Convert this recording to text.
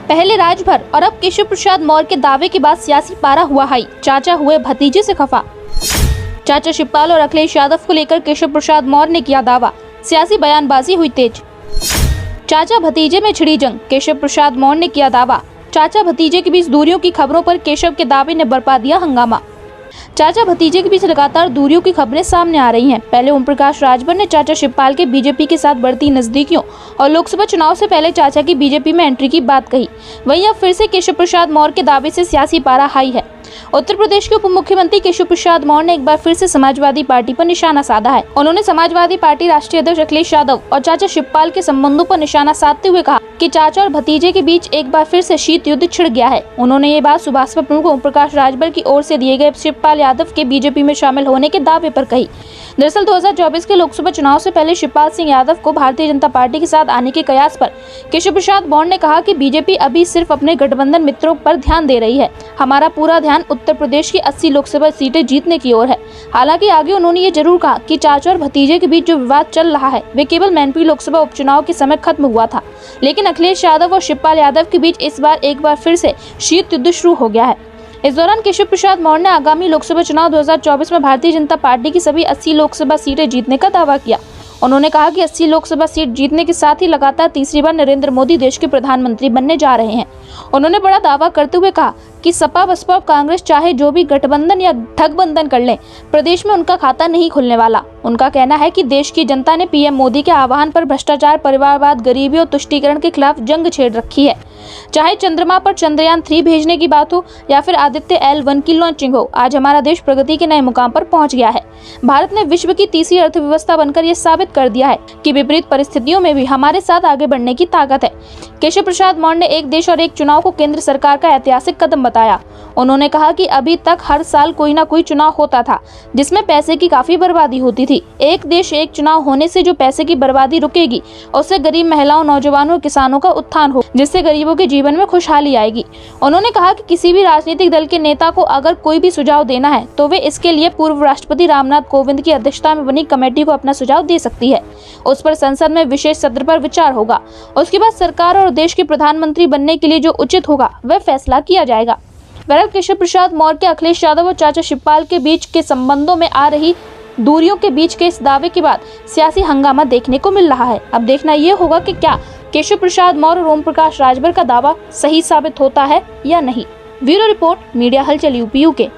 पहले राजभर और अब केशव प्रसाद मौर्य के दावे के बाद सियासी पारा हुआ हाई। चाचा हुए भतीजे से खफा। चाचा शिवपाल और अखिलेश यादव को लेकर केशव प्रसाद मौर्य ने किया दावा। सियासी बयानबाजी हुई तेज। चाचा भतीजे में छिड़ी जंग। केशव प्रसाद मौर्य ने किया दावा। चाचा भतीजे के बीच दूरियों की खबरों पर केशव के दावे ने बरपा दिया हंगामा। चाचा भतीजे के बीच लगातार दूरियों की खबरें सामने आ रही हैं। पहले ओम प्रकाश राजभर ने चाचा शिवपाल के बीजेपी के साथ बढ़ती नजदीकियों और लोकसभा चुनाव से पहले चाचा की बीजेपी में एंट्री की बात कही। वहीं अब फिर से केशव प्रसाद मौर्य के दावे से सियासी पारा हाई है। उत्तर प्रदेश के उप मुख्यमंत्री केशव प्रसाद मौर्य ने एक बार फिर से समाजवादी पार्टी पर निशाना साधा है। उन्होंने समाजवादी पार्टी राष्ट्रीय अध्यक्ष अखिलेश यादव और चाचा शिवपाल के संबंधों पर निशाना साधते हुए कहा कि चाचा और भतीजे के बीच एक बार फिर से शीत युद्ध छिड़ गया है। उन्होंने ये बात सुभाषपा प्रमुख ओम प्रकाश राजभर की ओर से दिए गए शिवपाल यादव के बीजेपी में शामिल होने के दावे पर कही। दरअसल 2024 के लोकसभा चुनाव से पहले शिवपाल सिंह यादव को भारतीय जनता पार्टी के साथ आने के कयास पर केशव प्रसाद मौर्य ने कहा कि बीजेपी अभी सिर्फ अपने गठबंधन मित्रों पर ध्यान दे रही है। हमारा पूरा ध्यान उत्तर प्रदेश की 80 लोकसभा सीटें जीतने की ओर है। हालांकि आगे उन्होंने ये जरूर कहा कि चाचा और भतीजे के बीच जो विवाद चल रहा है वे केवल मैनपुरी लोकसभा उपचुनाव के समय खत्म हुआ था, लेकिन अखिलेश यादव और शिवपाल यादव के बीच इस बार एक बार फिर से शीत युद्ध शुरू हो गया है। इस दौरान केशव प्रसाद मौर्य ने आगामी लोकसभा चुनाव 2024 में भारतीय जनता पार्टी की सभी 80 लोकसभा सीटें जीतने का दावा किया। उन्होंने कहा कि 80 लोकसभा सीट जीतने के साथ ही लगातार तीसरी बार नरेंद्र मोदी देश के प्रधानमंत्री बनने जा रहे हैं। उन्होंने बड़ा दावा करते हुए कहा कि सपा बसपा और कांग्रेस चाहे जो भी गठबंधन या ठगबंधन कर लें, प्रदेश में उनका खाता नहीं खुलने वाला। उनका कहना है कि देश की जनता ने पीएम मोदी के आह्वान पर भ्रष्टाचार, परिवारवाद, गरीबी और तुष्टीकरण के खिलाफ जंग छेड़ रखी है। चाहे चंद्रमा पर चंद्रयान 3 भेजने की बात हो या फिर आदित्य L1 की लॉन्चिंग हो, आज हमारा देश प्रगति के नए मुकाम पर पहुंच गया है। भारत ने विश्व की तीसरी अर्थव्यवस्था बनकर यह साबित कर दिया है कि विपरीत परिस्थितियों में भी हमारे साथ आगे बढ़ने की ताकत है। केशव प्रसाद मौर्य ने एक देश और एक चुनाव को केंद्र सरकार का ऐतिहासिक कदम बताया। उन्होंने कहा कि अभी तक हर साल कोई ना कोई चुनाव होता था जिसमें पैसे की काफी बर्बादी होती थी। एक देश एक चुनाव होने से जो पैसे की बर्बादी रुकेगी, उससे गरीब महिलाओं, नौजवानों, किसानों का उत्थान हो, जिससे गरीबों के जीवन में खुशहाली आएगी। उन्होंने कहा कि किसी भी राजनीतिक दल के नेता को अगर कोई भी सुझाव देना है तो वे इसके लिए पूर्व राष्ट्रपति रामनाथ कोविंद की अध्यक्षता में बनी कमेटी को अपना सुझाव दे सकती है। उस पर संसद में विशेष सत्र पर विचार होगा। उसके बाद सरकार और देश के प्रधानमंत्री बनने के लिए जो उचित होगा वह फैसला किया जाएगा। बहरहाल केशव प्रसाद मौर्य के अखिलेश यादव और चाचा शिवपाल के बीच के संबंधों में आ रही दूरियों के बीच के इस दावे के बाद सियासी हंगामा देखने को मिल रहा है। अब देखना यह होगा कि क्या केशव प्रसाद मौर्य और ओम प्रकाश राजभर का दावा सही साबित होता है या नहीं। ब्यूरो रिपोर्ट, मीडिया हलचल यूपी UK।